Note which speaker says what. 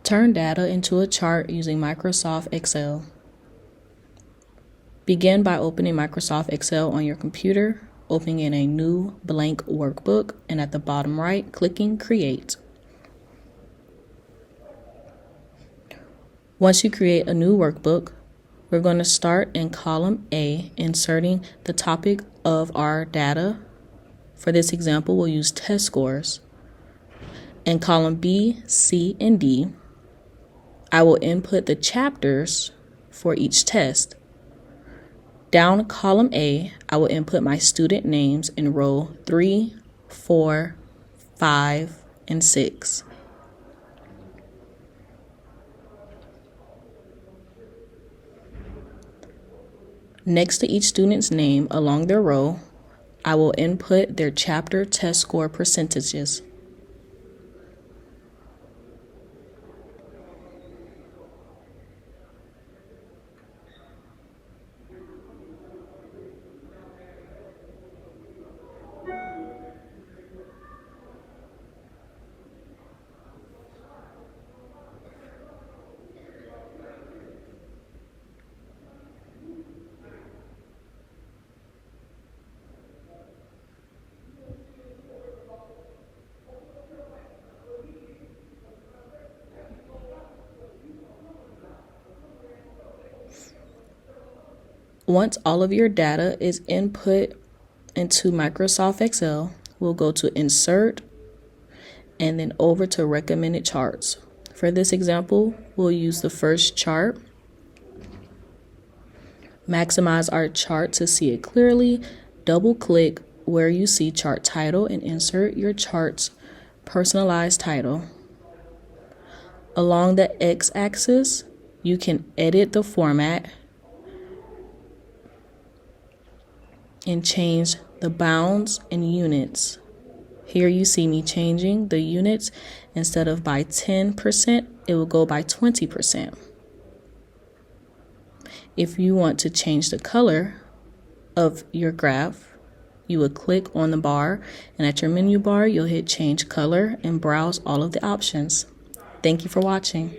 Speaker 1: Turn data into a chart using Microsoft Excel. Begin by opening Microsoft Excel on your computer, opening in a new blank workbook, and at the bottom right, clicking Create. Once you create a new workbook, we're going to start in column A, inserting the topic of our data. For this example, we'll use test scores. In column B, C, and D, I will input the chapters for each test. Down column A, I will input my student names in row 3, 4, 5, and 6. Next to each student's name along their row, I will input their chapter test score percentages. Once all of your data is input into Microsoft Excel, we'll go to Insert and then over to Recommended Charts. For this example, we'll use the first chart. Maximize our chart to see it clearly. Double-click where you see chart title and insert your chart's personalized title. Along the x-axis, you can edit the format and change the bounds and units. Here you see me changing the units. Instead of by 10%, it will go by 20%. If you want to change the color of your graph, you would click on the bar, and at your menu bar, you'll hit Change Color and browse all of the options. Thank you for watching.